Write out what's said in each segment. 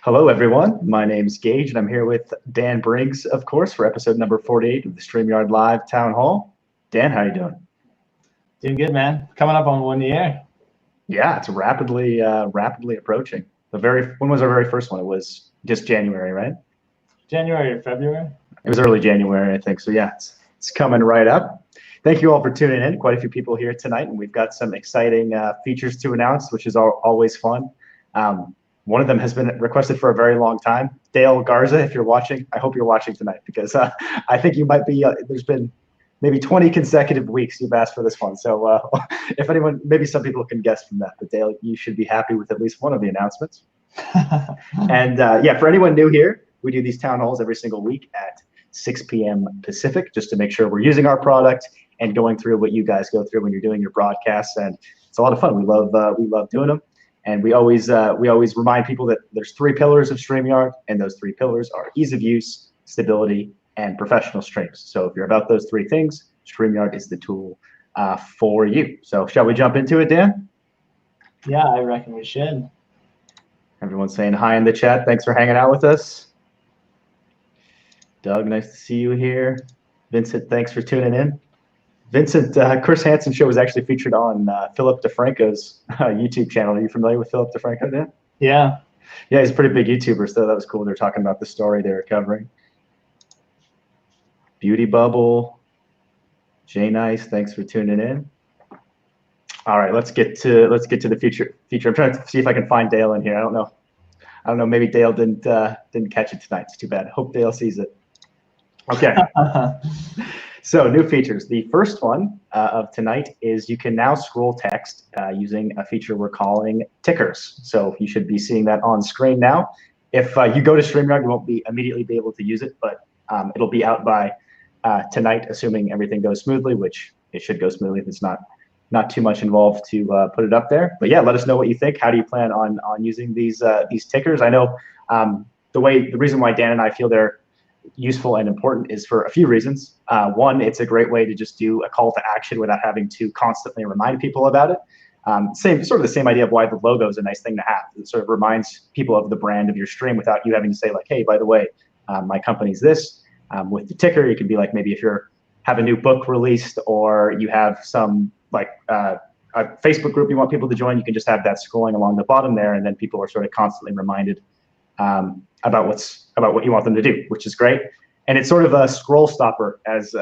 Hello, everyone. My name's Gage, and I'm here with Dan Briggs, of course, for episode number 48 of the StreamYard Live Town Hall. Dan, how you doing? Doing good, man. Coming up on 1 year. Yeah, it's rapidly approaching. When was our very first one? It was just January, right? January or February? It was early January, I think. So yeah, it's coming right up. Thank you all for tuning in. Quite a few people here tonight, and we've got some exciting features to announce, which is always fun. One of them has been requested for a very long time. Dale Garza, if you're watching, I hope you're watching tonight, because I think you might be. There's been maybe 20 consecutive weeks you've asked for this one. So if anyone, maybe some people can guess from that. But Dale, you should be happy with at least one of the announcements. And yeah, for anyone new here, we do these town halls every single week at 6 p.m. Pacific, just to make sure we're using our product and going through what you guys go through when you're doing your broadcasts. And it's a lot of fun. We love doing them. And we always remind people that there's 3 pillars of StreamYard, and those 3 pillars are ease of use, stability, and professional streams. So if you're about those 3 things, StreamYard is the tool for you. So shall we jump into it, Dan? Yeah, I reckon we should. Everyone's saying hi in the chat. Thanks for hanging out with us. Doug, nice to see you here. Vincent, thanks for tuning in. Vincent, Chris Hansen show was actually featured on Philip DeFranco's YouTube channel. Are you familiar with Philip DeFranco, Dan? Yeah. Yeah, he's a pretty big YouTuber, so that was cool. They're talking about the story they were covering. Beauty Bubble, Jay Nice, thanks for tuning in. All right, let's get to the feature. I'm trying to see if I can find Dale in here. I don't know. Maybe Dale didn't catch it tonight. It's too bad. Hope Dale sees it. Okay. So new features. The first one of tonight is you can now scroll text using a feature we're calling tickers. So you should be seeing that on screen now. If you go to StreamYard, you won't immediately be able to use it, but it'll be out by tonight, assuming everything goes smoothly, which it should go smoothly if it's not too much involved to put it up there. But yeah, let us know what you think. How do you plan on using these tickers? I know the reason why Dan and I feel they're useful and important is for a few reasons. One, it's a great way to just do a call to action without having to constantly remind people about it. Sort of the same idea of why the logo is a nice thing to have. It sort of reminds people of the brand of your stream without you having to say like, hey, by the way, my company's this. With the ticker, you can be like, maybe if you have a new book released, or you have some like a Facebook group you want people to join, you can just have that scrolling along the bottom there, and then people are sort of constantly reminded about what you want them to do, which is great. And it's sort of a scroll stopper as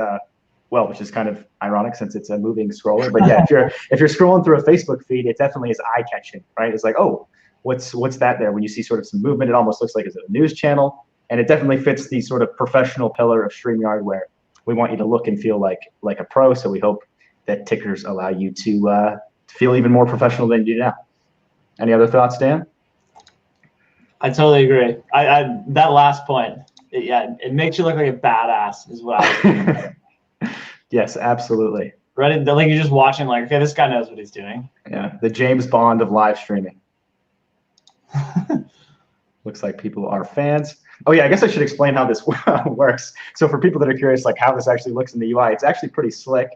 well, which is kind of ironic since it's a moving scroller. But yeah, if you're scrolling through a Facebook feed, it definitely is eye-catching, right? It's like, oh, what's that there? When you see sort of some movement, it almost looks like it's a news channel, and it definitely fits the sort of professional pillar of StreamYard where we want you to look and feel like a pro. So we hope that tickers allow you to feel even more professional than you do now. Any other thoughts, Dan? I totally agree. That last point, it makes you look like a badass as well. Yes, absolutely. Right, like you're just watching, like, okay, this guy knows what he's doing. Yeah, the James Bond of live streaming. Looks like people are fans. Oh yeah, I guess I should explain how this works. So for people that are curious, like how this actually looks in the UI, it's actually pretty slick.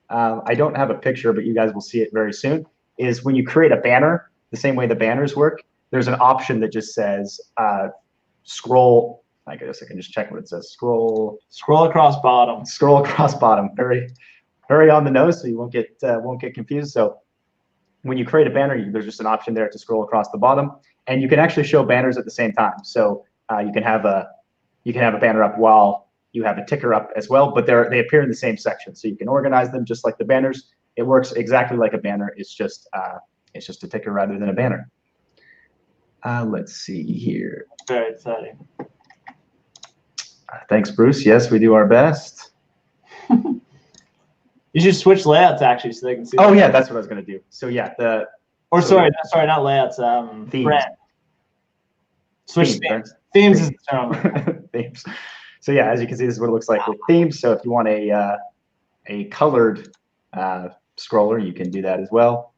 I don't have a picture, but you guys will see it very soon. Is when you create a banner, the same way the banners work, there's an option that just says scroll. I guess I can just check what it says. Scroll across bottom. Scroll across bottom. Very, very on the nose, so you won't get confused. So when you create a banner, there's just an option there to scroll across the bottom, and you can actually show banners at the same time. So you can have a banner up while you have a ticker up as well, but they appear in the same section, so you can organize them just like the banners. It works exactly like a banner. It's just a ticker rather than a banner. Let's see here. Very exciting. Thanks, Bruce. Yes, we do our best. You should switch layouts actually, so they can see. Oh yeah, that's what I was gonna do. So yeah, sorry, not layouts. Themes. Brand. Switch themes. Themes is the term. Themes. So yeah, as you can see, this is what it looks like with themes. So if you want a colored scroller, you can do that as well.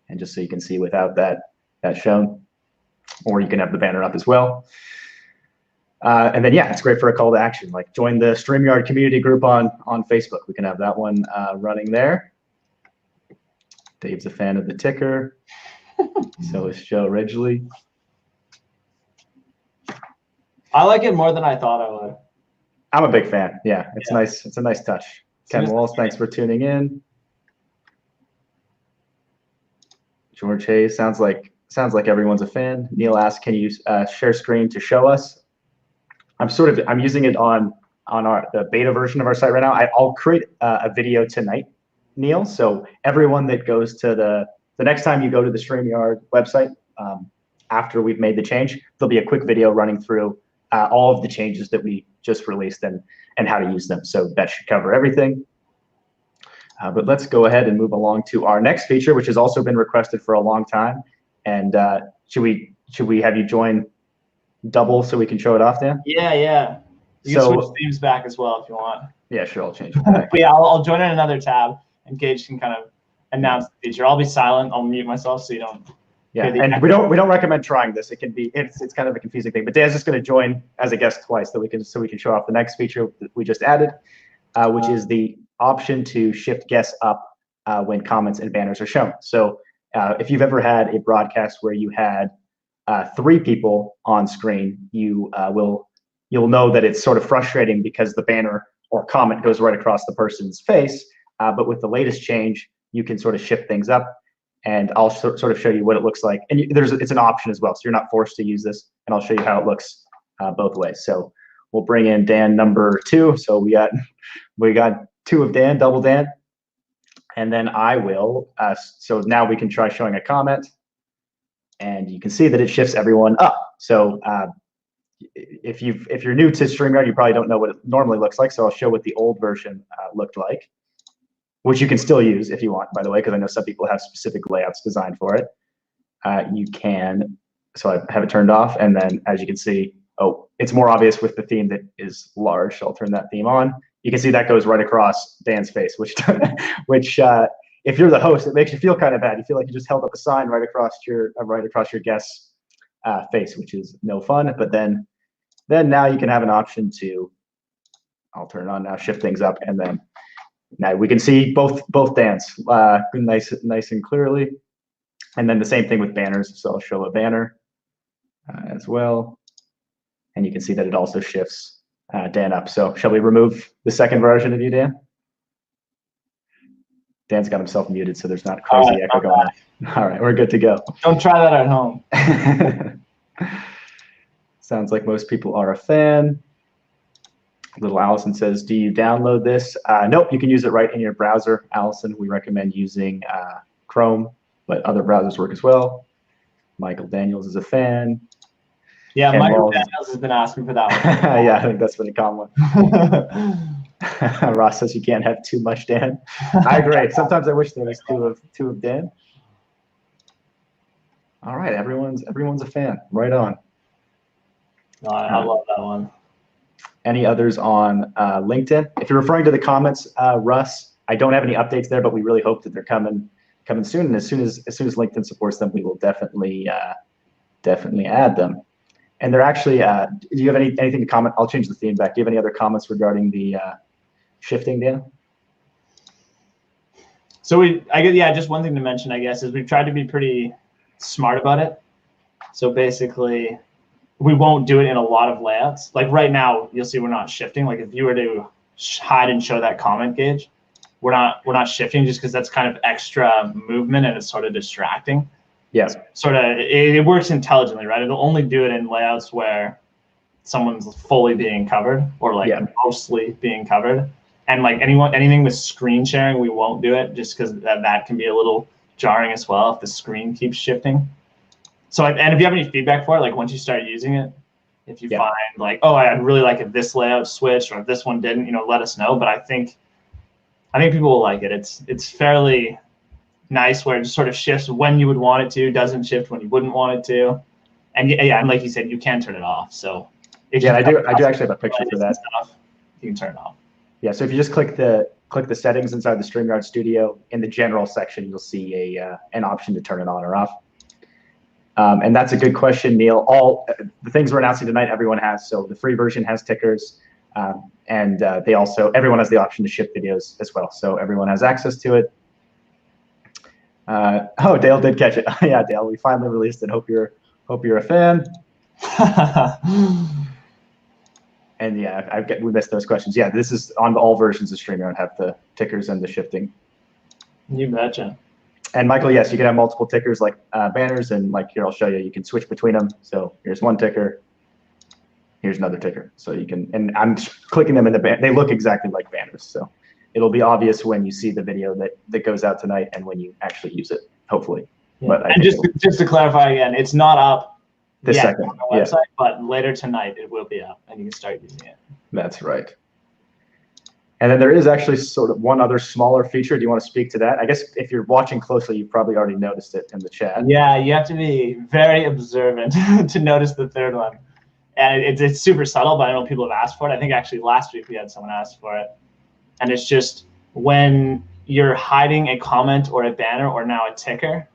And just so you can see without that shown. or you can have the banner up as well. And then, yeah, it's great for a call to action. Like join the StreamYard community group on Facebook. We can have that one running there. Dave's a fan of the ticker. So is Joe Ridgely. I like it more than I thought I would. I'm a big fan. Yeah, it's nice. It's a nice touch. Ken Walls, thanks for tuning in. George Hayes, sounds like everyone's a fan. Neil asks, can you share screen to show us? I'm using it on the beta version of our site right now. I'll create a video tonight, Neil. So everyone that goes to the next time you go to the StreamYard website, after we've made the change, there'll be a quick video running through all of the changes that we just released and how to use them. So that should cover everything. But let's go ahead and move along to our next feature, which has also been requested for a long time. And should we have you join double so we can show it off, Dan? Yeah. You can switch themes back as well if you want. Yeah, sure. I'll change it back. But yeah, I'll join in another tab, and Gage can kind of announce the feature. I'll be silent. I'll mute myself so you don't. Yeah, and we don't recommend trying this. It's kind of a confusing thing. But Dan's just going to join as a guest twice, so we can show off the next feature that we just added, which is the option to shift guests up when comments and banners are shown. So if you've ever had a broadcast where you had 3 people on screen, you'll know that it's sort of frustrating because the banner or comment goes right across the person's face. But with the latest change, you can sort of shift things up, and I'll sort of show you what it looks like. And it's an option as well, so you're not forced to use this, and I'll show you how it looks both ways. So we'll bring in Dan number 2. So we got 2 of Dan, double Dan, and then I will. So now we can try showing a comment. And you can see that it shifts everyone up. So if you're new to StreamYard, you probably don't know what it normally looks like. So I'll show what the old version looked like, which you can still use if you want, by the way, because I know some people have specific layouts designed for it. You can, so I have it turned off, and then as you can see, it's more obvious with the theme that is large. So I'll turn that theme on. You can see that goes right across Dan's face, which if you're the host, it makes you feel kind of bad. You feel like you just held up a sign right across your guest's face, which is no fun. But then now you can have an option to, I'll turn it on now, shift things up, and then now we can see both Dans nice and clearly. And then the same thing with banners. So I'll show a banner as well, and you can see that it also shifts Dan up. So shall we remove the second version of you, Dan? Dan's got himself muted, so there's not crazy echo going on. All right, we're good to go. Don't try that at home. Sounds like most people are a fan. Little Allison says, do you download this? Nope, you can use it right in your browser, Allison. We recommend using Chrome, but other browsers work as well. Michael Daniels is a fan. Yeah, Ken Michael Daniels has been asking for that one. Yeah, I think that's been a common one. Ross says you can't have too much Dan. I agree. Sometimes I wish there was two of Dan. All right, everyone's a fan. Right on. No, I love that one. Any others on LinkedIn? If you're referring to the comments, Russ, I don't have any updates there, but we really hope that they're coming soon. And as soon as LinkedIn supports them, we will definitely add them. And they're actually, do you have anything to comment? I'll change the theme back. Do you have any other comments regarding the shifting, Dan? So just one thing to mention, I guess, is we've tried to be pretty smart about it. So basically, we won't do it in a lot of layouts. Like right now, you'll see we're not shifting. Like if you were to hide and show that comment gauge, we're not shifting just because that's kind of extra movement and it's sort of distracting. Yeah. Sort of, it works intelligently, right? It'll only do it in layouts where someone's fully being covered or like mostly being covered. And like anything with screen sharing, we won't do it just because that can be a little jarring as well if the screen keeps shifting. So, and if you have any feedback for it, like once you start using it, if you find like, oh, I'd really like if this layout switched or if this one didn't, let us know. But I think people will like it. It's fairly nice where it just sort of shifts when you would want it to, doesn't shift when you wouldn't want it to. And and like you said, you can turn it off. So if I do actually have a picture for that. You can turn it off. Yeah, so if you just click the settings inside the StreamYard Studio, in the general section, you'll see an option to turn it on or off. And that's a good question, Neil. All the things we're announcing tonight, everyone has. So the free version has tickers, and everyone has the option to ship videos as well. So everyone has access to it. Oh, Dale did catch it. Yeah, Dale, we finally released it. Hope you're a fan. And yeah, we missed those questions. Yeah, this is on all versions of StreamYard have the tickers and the shifting. You betcha. And Michael, yes, you can have multiple tickers like banners, and like here I'll show you. You can switch between them. So here's one ticker. Here's another ticker. So you can, and I'm clicking them in the banner. They look exactly like banners. So it'll be obvious when you see the video that goes out tonight and when you actually use it, hopefully. Yeah. But and just to clarify again, it's not up this yet second on the website, but later tonight it will be up and you can start using it. That's right. And then there is actually sort of one other smaller feature. Do you want to speak to that? I guess if you're watching closely, you've probably already noticed it in the chat. Yeah, you have to be very observant to notice the third one. And it's super subtle, but I know people have asked for it. I think actually last week we had someone ask for it. And it's just when you're hiding a comment or a banner or now a ticker,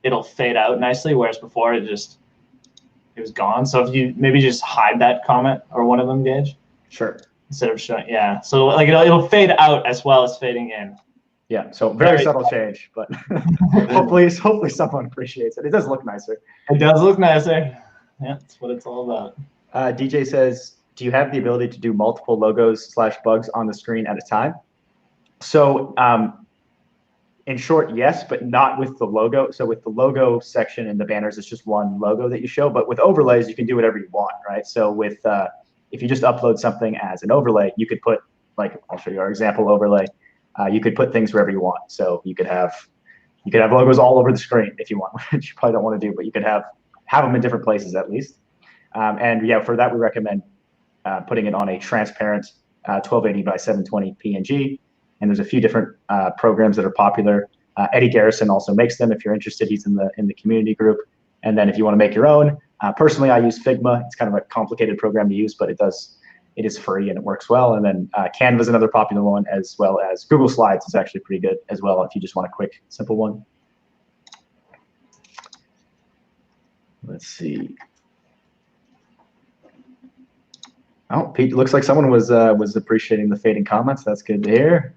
it'll fade out nicely, whereas before it was gone. So if you maybe just hide that comment or one of them, Gage. Sure. Instead of showing, yeah. So like it'll fade out as well as fading in. Yeah. So very subtle change, but hopefully someone appreciates it. It does look nicer. It does look nicer. Yeah, that's what it's all about. DJ says, do you have the ability to do multiple logos / bugs on the screen at a time? So in short, yes, but not with the logo. So with the logo section and the banners, it's just one logo that you show. But with overlays, you can do whatever you want, right? So with if you just upload something as an overlay, you could put, like, I'll show you our example overlay. You could put things wherever you want. So you could have logos all over the screen if you want, which you probably don't want to do, but you could have them in different places at least. And yeah, for that we recommend putting it on a transparent 1280 by 720 PNG. And there's a few different programs that are popular. Eddie Garrison also makes them. If you're interested, he's in the community group. And then if you want to make your own, personally, I use Figma. It's kind of a complicated program to use, but it is free and it works well. And then Canva is another popular one, as well as Google Slides is actually pretty good as well if you just want a quick, simple one. Let's see. Oh, Pete, looks like someone was appreciating the fading comments. That's good to hear.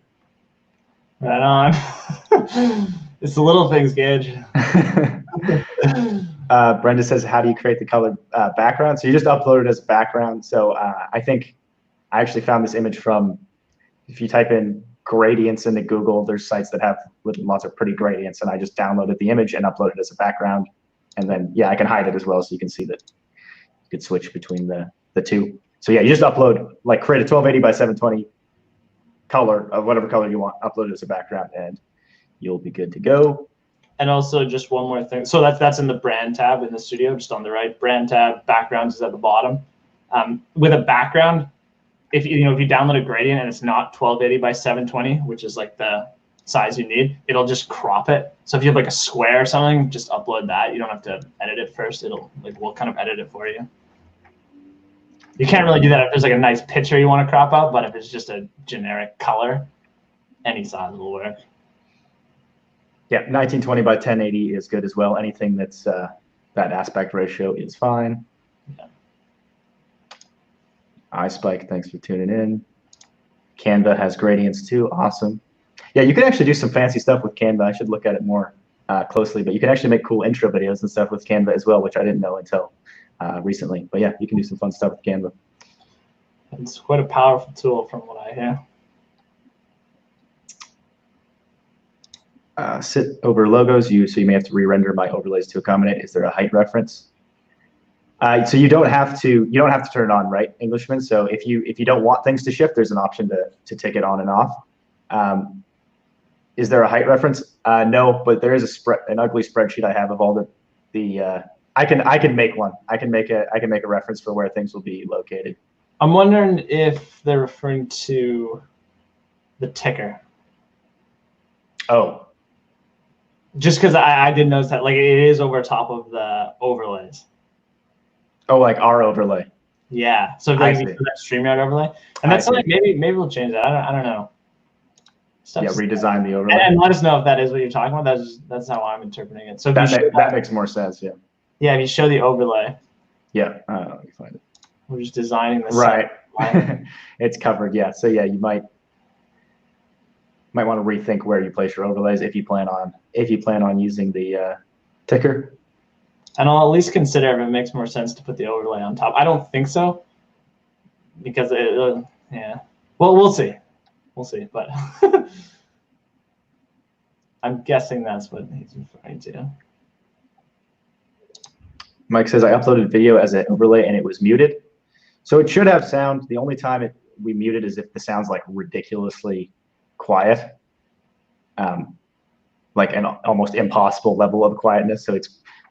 Right on. It's the little things, Gage. Brenda says, how do you create the colored background? So you just upload it as a background. So I think I actually found this image from, if you type in gradients into Google, there's sites that have lots of pretty gradients, and I just downloaded the image and uploaded it as a background. And then, yeah, I can hide it as well, so you can see that you could switch between the two. So yeah, you just upload, like create a 1280 by 720 color of whatever color you want, upload it as a background, and you'll be good to go. And also just one more thing. So that's in the brand tab in the studio, just on the right. Brand tab, backgrounds is at the bottom. With a background, if you download a gradient and it's not 1280 by 720, which is like the size you need, it'll just crop it. So if you have like a square or something, just upload that. You don't have to edit it first. We'll kind of edit it for you. You can't really do that if there's like a nice picture you want to crop out, but if it's just a generic color, any size will work. Yeah, 1920 by 1080 is good as well. Anything that's that aspect ratio is fine. Yeah. iSpike, thanks for tuning in. Canva has gradients too. Awesome. Yeah, you can actually do some fancy stuff with Canva. I should look at it more closely, but you can actually make cool intro videos and stuff with Canva as well, which I didn't know until recently. But yeah, you can do some fun stuff with Canva. It's quite a powerful tool from what I hear. Sit over logos, so you may have to re-render my overlays to accommodate. Is there a height reference? So you don't have to turn it on, right, Englishman? So if you don't want things to shift, there's an option to take it on and off. Is there a height reference? No, but there is an ugly spreadsheet I have of all the I can make one. I can make a reference for where things will be located. I'm wondering if they're referring to the ticker. Oh. Just because I did notice that, like, it is over top of the overlays. Oh, like our overlay. Yeah. So like that StreamYard overlay, and that's like maybe we'll change that. I don't know. Yeah, redesign the overlay. And let us know if that is what you're talking about. That's how I'm interpreting it. So that makes more sense. Yeah. Yeah, if you show the overlay. Yeah, let me find it. We're just designing this. Right. It's covered, yeah. So yeah, you might want to rethink where you place your overlays if you plan on using the ticker. And I'll at least consider if it makes more sense to put the overlay on top. I don't think so, because yeah. Well, we'll see. We'll see, but I'm guessing that's what he's referring to. Mike says, I uploaded video as an overlay and it was muted. So it should have sound. The only time we mute it is if the sound's like ridiculously quiet, like an almost impossible level of quietness.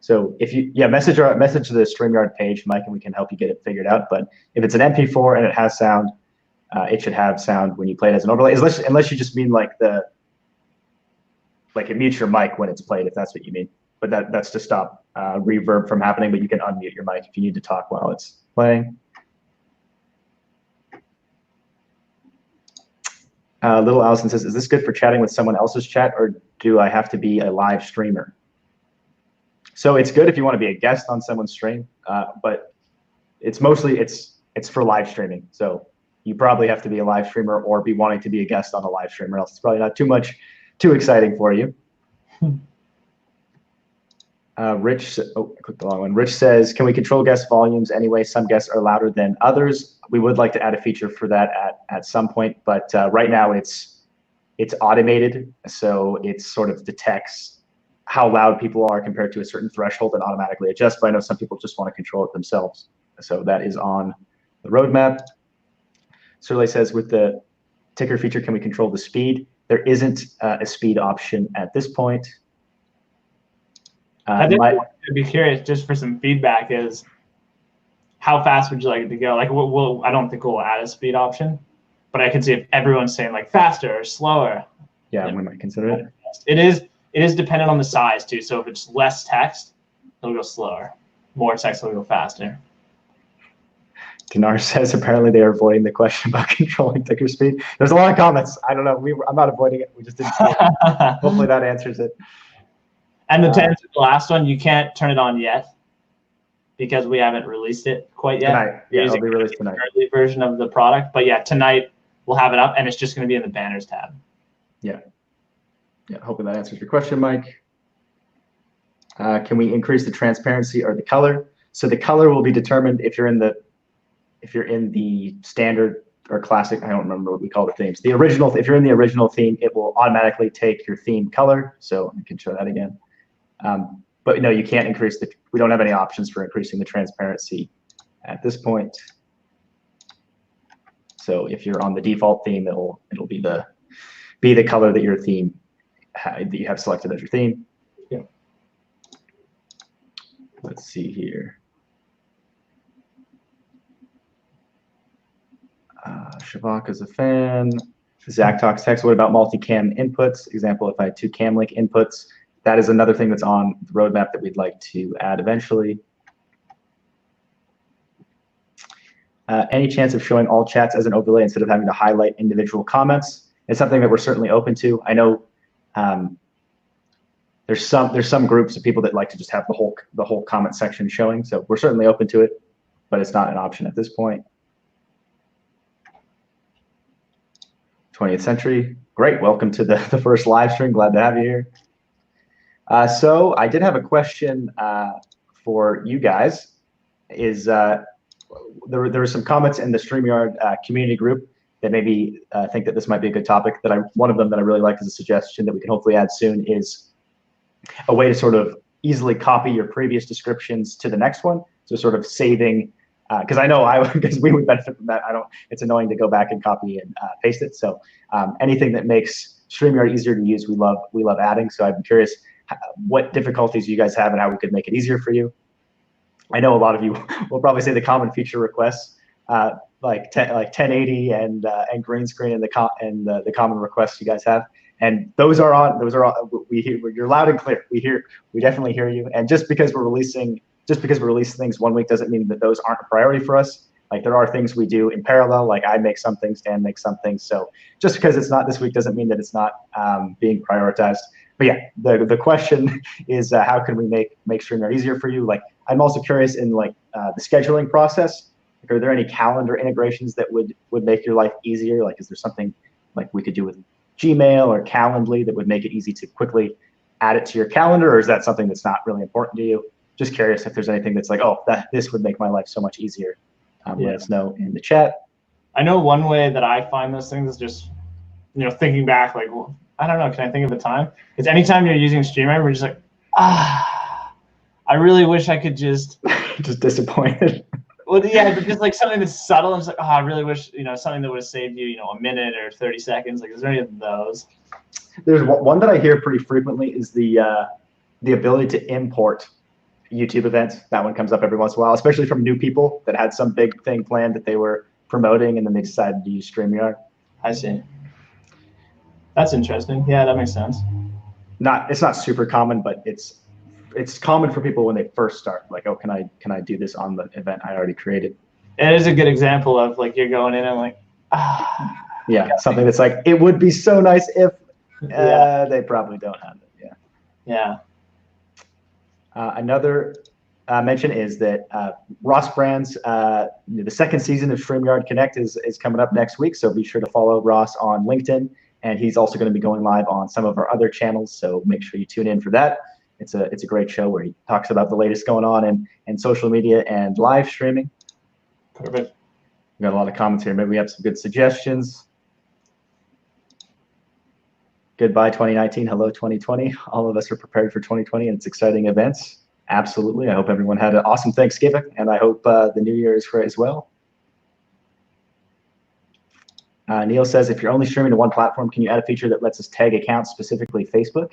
So if you message the StreamYard page, Mike, and we can help you get it figured out. But if it's an MP4 and it has sound, it should have sound when you play it as an overlay, unless you just mean like it mutes your mic when it's played, if that's what you mean. But that's to stop reverb from happening. But you can unmute your mic if you need to talk while it's playing. Little Allison says, is this good for chatting with someone else's chat, or do I have to be a live streamer? So it's good if you want to be a guest on someone's stream, but it's mostly it's for live streaming. So you probably have to be a live streamer or be wanting to be a guest on a live stream, or else it's probably not too exciting for you. Rich, I clicked the wrong one. Rich says, can we control guest volumes anyway? Some guests are louder than others. We would like to add a feature for that at some point, but right now it's automated, so it sort of detects how loud people are compared to a certain threshold and automatically adjusts. But I know some people just want to control it themselves, so that is on the roadmap. Surley says, with the ticker feature, can we control the speed? There isn't a speed option at this point. I'd be curious, just for some feedback, is how fast would you like it to go? Like, I don't think we'll add a speed option, but I can see if everyone's saying like faster or slower. Yeah, we might consider it. It is dependent on the size too. So if it's less text, it'll go slower. More text, it'll go faster. Dinar says, apparently they are avoiding the question about controlling ticker speed. There's a lot of comments. I don't know. I'm not avoiding it. We just didn't see it. Hopefully that answers it. And to answer the last one, you can't turn it on yet because we haven't released it quite yet. Tonight. Yeah, it'll be released tonight. Early version of the product. But yeah, tonight we'll have it up, and it's just going to be in the banners tab. Yeah. Yeah, hoping that answers your question, Mike. Can we increase the transparency or the color? So the color will be determined if you're in the standard or classic. I don't remember what we call the themes. The original. If you're in the original theme, it will automatically take your theme color. So I can show that again. But no, you can't increase we don't have any options for increasing the transparency at this point. So if you're on the default theme, it'll be the color that your theme that you have selected as your theme. Yeah. Let's see here. Shavak is a fan. Zach talks text. What about multi-cam inputs? Example, if I had 2 cam link inputs, that is another thing that's on the roadmap that we'd like to add eventually. Any chance of showing all chats as an overlay instead of having to highlight individual comments? It's something that we're certainly open to. I know there's some groups of people that like to just have the whole comment section showing. So we're certainly open to it, but it's not an option at this point. 20th Century, great. Welcome to the first live stream. Glad to have you here. So I did have a question for you guys. There were some comments in the StreamYard community group that maybe think that this might be a good topic. One of them that I really liked as a suggestion that we can hopefully add soon is a way to sort of easily copy your previous descriptions to the next one. So sort of saving, because I know because we would benefit from that. It's annoying to go back and copy and paste it. So anything that makes StreamYard easier to use, we love adding. So I'm curious what difficulties you guys have and how we could make it easier for you. I know a lot of you will probably say the common feature requests, like 1080 and green screen and the common requests you guys have. And those are on. We hear. You're loud and clear. We definitely hear you. And just because we release things one week doesn't mean that those aren't a priority for us. Like there are things we do in parallel. Like I make some things, Dan makes some things. So just because it's not this week doesn't mean that it's not being prioritized. But yeah, the question is how can we make StreamYard easier for you? Like I'm also curious in like the scheduling process. Like, are there any calendar integrations that would make your life easier? Like, is there something like we could do with Gmail or Calendly that would make it easy to quickly add it to your calendar, or is that something that's not really important to you? Just curious if there's anything that's like, oh, this would make my life so much easier. Let us know in the chat. I know one way that I find those things is just, thinking back, like, well, I don't know, can I think of a time? It's anytime you're using StreamYard, we're just like, I really wish I could just just disappointed. Well, yeah, but just like something that's subtle. I'm just like, I really wish, something that would have saved you, a minute or 30 seconds. Like, is there any of those? There's one that I hear pretty frequently is the ability to import YouTube events. That one comes up every once in a while, especially from new people that had some big thing planned that they were promoting, and then they decided to use StreamYard. I see. That's interesting. Yeah, that makes sense. It's not super common, but it's common for people when they first start. Like, oh, can I do this on the event I already created? It is a good example of like you're going in and like, yeah, something that's like, it would be so nice if they probably don't have it. Yeah. Yeah. Another mention is that Ross Brand's the second season of StreamYard Connect is coming up next week, so be sure to follow Ross on LinkedIn, and he's also going to be going live on some of our other channels, so make sure you tune in for that. It's a great show where he talks about the latest going on in social media and live streaming. Perfect. We got a lot of comments here. Maybe we have some good suggestions. Goodbye 2019, hello 2020. All of us are prepared for 2020 and its exciting events. Absolutely. I hope everyone had an awesome Thanksgiving, and I hope the new year is great as well. Neil says, if you're only streaming to one platform, can you add a feature that lets us tag accounts, specifically Facebook?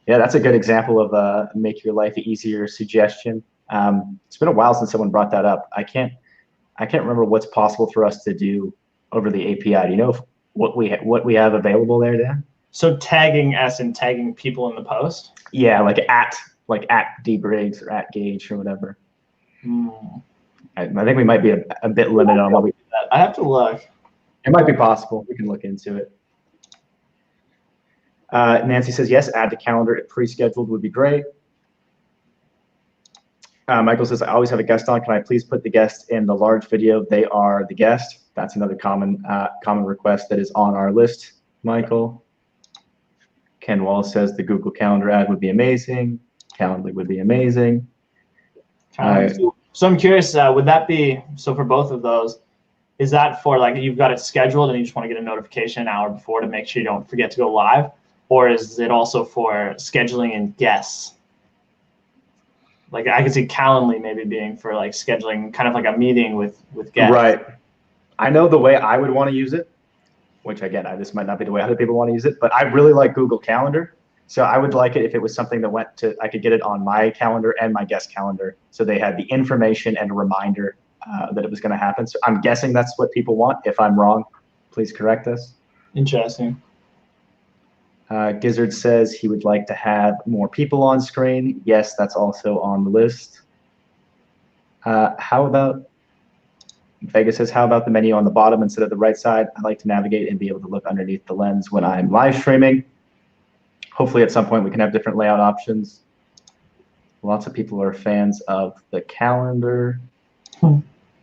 Yeah, that's a good example of make your life easier suggestion. It's been a while since someone brought that up. I can't remember what's possible for us to do over the API. Do you know what we have available there, Dan? So tagging us and tagging people in the post? Yeah, like at dbriggs or at gauge or whatever. I think we might be a bit limited on what we do. I have to look. It might be possible. We can look into it. Nancy says, yes, add to calendar if pre-scheduled would be great. Michael says, I always have a guest on. Can I please put the guest in the large video? They are the guest. That's another common request that is on our list, Michael. Ken Wallace says the Google Calendar ad would be amazing. Calendly would be amazing. So I'm curious, would that be, so for both of those, is that for like you've got it scheduled and you just want to get a notification an hour before to make sure you don't forget to go live? Or is it also for scheduling and guests? Like I could see Calendly maybe being for like scheduling kind of like a meeting with guests. Right. I know the way I would want to use it, which again, this might not be the way other people want to use it, but I really like Google Calendar. So I would like it if it was something that I could get it on my calendar and my guest calendar. So they had the information and a reminder that it was going to happen. So I'm guessing that's what people want. If I'm wrong, please correct us. Interesting. Gizzard says he would like to have more people on screen. Yes, that's also on the list. How about, Vegas says, how about the menu on the bottom instead of the right side? I like to navigate and be able to look underneath the lens when I'm live streaming. Hopefully at some point we can have different layout options. Lots of people are fans of the calendar.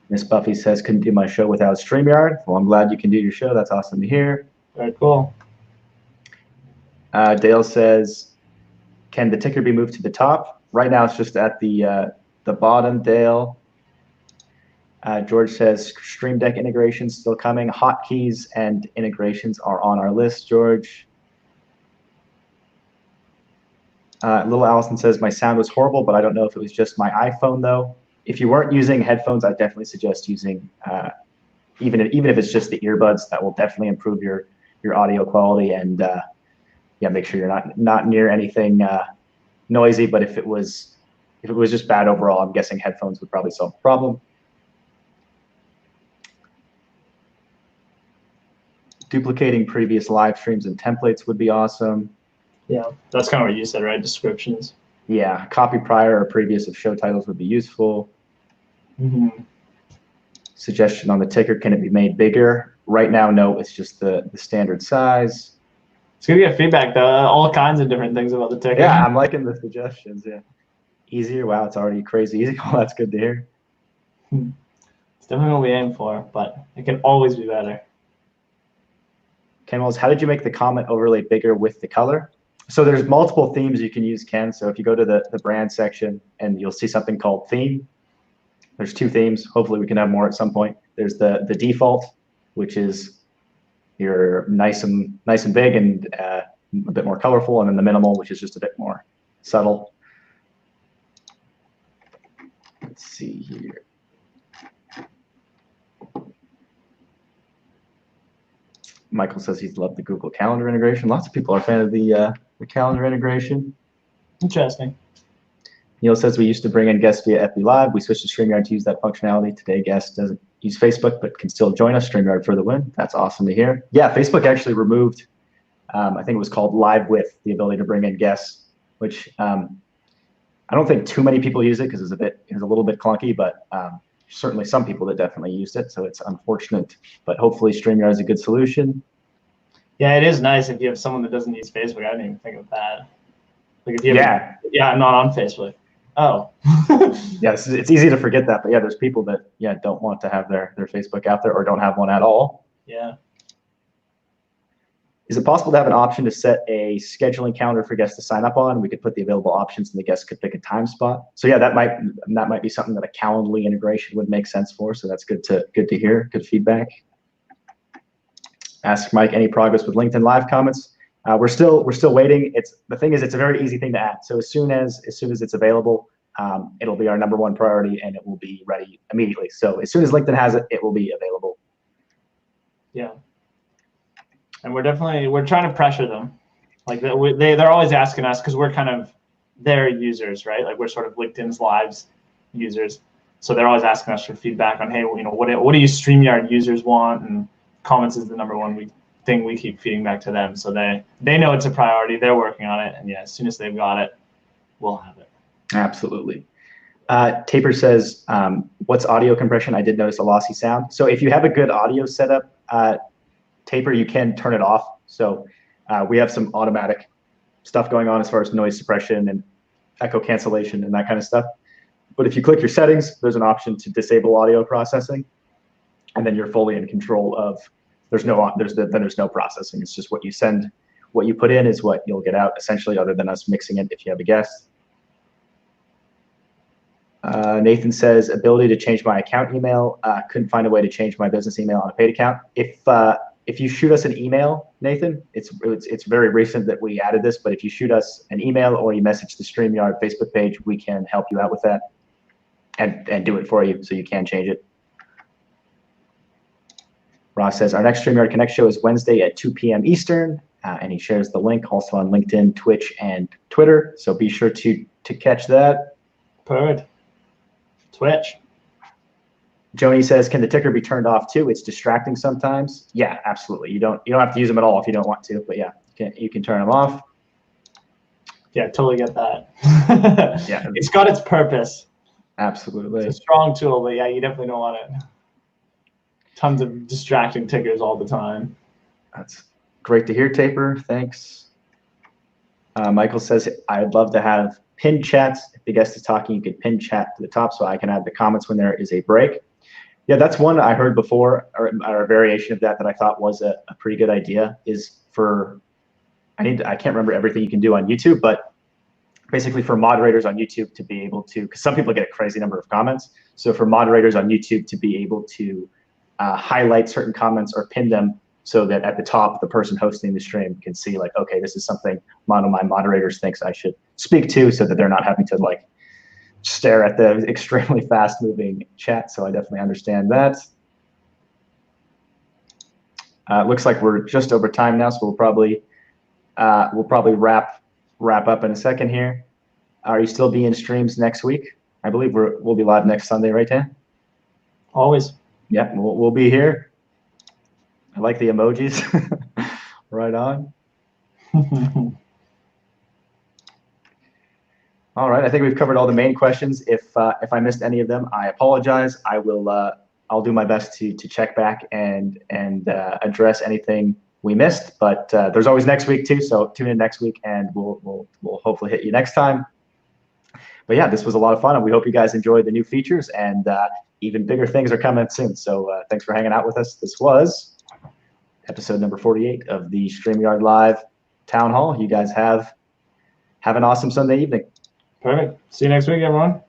Miss Buffy says, couldn't do my show without StreamYard. Well, I'm glad you can do your show. That's awesome to hear. Very cool. Dale says, can the ticker be moved to the top? Right now it's just at the bottom, Dale. George says, Stream Deck integrations still coming. Hotkeys and integrations are on our list, George. Little Allison says, my sound was horrible, but I don't know if it was just my iPhone, though. If you weren't using headphones, I'd definitely suggest using, even if it's just the earbuds, that will definitely improve your audio quality. And yeah, make sure you're not near anything noisy. But if it was just bad overall, I'm guessing headphones would probably solve the problem. Duplicating previous live streams and templates would be awesome. Yeah, that's kind of what you said, right? Descriptions. Yeah, copy prior or previous of show titles would be useful. Suggestion on the ticker, can it be made bigger? Right now, no, it's just the standard size. It's going to get feedback, though. All kinds of different things about the ticker. Yeah, I'm liking the suggestions, yeah. easier. Wow, it's already crazy easy. Well, that's good to hear. It's definitely what we aim for, but it can always be better. Ken Wells, how did you make the comment overlay bigger with the color? So there's multiple themes you can use, Ken. So if you go to the brand section and you'll see something called theme. There's 2 themes. Hopefully we can have more at some point. There's the default, which is your nice and big and a bit more colorful, and then the minimal, which is just a bit more subtle. Let's see here. Michael says he's loved the Google Calendar integration. Lots of people are a fan of the calendar integration. Interesting. Neil says we used to bring in guests via FB Live. We switched to StreamYard to use that functionality. Today, guest doesn't use Facebook, but can still join us. StreamYard for the win. That's awesome to hear. Yeah, Facebook actually removed, I think it was called Live With, the ability to bring in guests, which I don't think too many people use it because it was a little bit clunky, but certainly some people that definitely used it. So it's unfortunate, but hopefully StreamYard is a good solution. Yeah, it is nice if you have someone that doesn't use Facebook. I didn't even think of that. Like if you have, yeah, I'm not on Facebook. Oh. Yes, it's easy to forget that, but yeah, there's people that don't want to have their Facebook out there or don't have one at all. Yeah. Is it possible to have an option to set a scheduling calendar for guests to sign up on? We could put the available options and the guests could pick a time spot. So yeah, that might be something that a Calendly integration would make sense for. So that's good to hear. Good feedback. Ask Mike, any progress with LinkedIn Live comments? We're still waiting. The thing is, it's a very easy thing to add. So as soon as it's available, it'll be our #1 priority and it will be ready immediately. So as soon as LinkedIn has it, it will be available. Yeah. And we're trying to pressure them. Like they're always asking us because we're kind of their users, right? Like we're sort of LinkedIn's Live's users. So they're always asking us for feedback on, hey, what do you StreamYard users want? And comments is the #1 thing we keep feeding back to them. So they know it's a priority. They're working on it. And yeah, as soon as they've got it, we'll have it. Absolutely. Taper says, what's audio compression? I did notice a lossy sound. So if you have a good audio setup, Taper, you can turn it off. So we have some automatic stuff going on as far as noise suppression and echo cancellation and that kind of stuff. But if you click your settings, there's an option to disable audio processing, and then you're fully in control of. There's no processing. It's just what you send, what you put in is what you'll get out, essentially, other than us mixing it if you have a guest. Nathan says, ability to change my account email. Couldn't find a way to change my business email on a paid account. If you shoot us an email, Nathan, it's very recent that we added this, but if you shoot us an email or you message the StreamYard Facebook page, we can help you out with that and do it for you so you can change it. Ross says, our next StreamYard Connect show is Wednesday at 2 p.m. Eastern, and he shares the link also on LinkedIn, Twitch, and Twitter. So be sure to catch that. Perfect. Twitch. Joni says, can the ticker be turned off too? It's distracting sometimes. Yeah, absolutely. You don't have to use them at all if you don't want to, but yeah, you can turn them off. Yeah, totally get that. Yeah, it's got its purpose. Absolutely. It's a strong tool, but yeah, you definitely don't want it. Tons of distracting tickers all the time. That's great to hear, Taper. Thanks. Michael says, I'd love to have pinned chats. If the guest is talking, you could pin chat to the top so I can add the comments when there is a break. Yeah, that's one I heard before, or a variation of that I thought was a pretty good idea. Is for I can't remember everything you can do on YouTube, but basically for moderators on YouTube to be able to, because some people get a crazy number of comments. So for moderators on YouTube to be able to highlight certain comments or pin them so that at the top, the person hosting the stream can see like, okay, this is something one of my moderators thinks I should speak to, so that they're not having to like stare at the extremely fast moving chat. So I definitely understand that. Looks like we're just over time now, so we'll probably wrap up in a second here. Are you still being streams next week? I believe we'll be live next Sunday, right, Dan? Always. Yeah, we'll be here. I like the emojis. Right on. All right, I think we've covered all the main questions. If I missed any of them, I apologize. I'll do my best to check back and address anything we missed. But there's always next week too, so tune in next week, and we'll hopefully hit you next time. But but yeah, this was a lot of fun, and we hope you guys enjoyed the new features, and even bigger things are coming soon. So thanks for hanging out with us. This was episode number 48 of the StreamYard Live Town Hall. You guys have an awesome Sunday evening. Perfect. See you next week, everyone.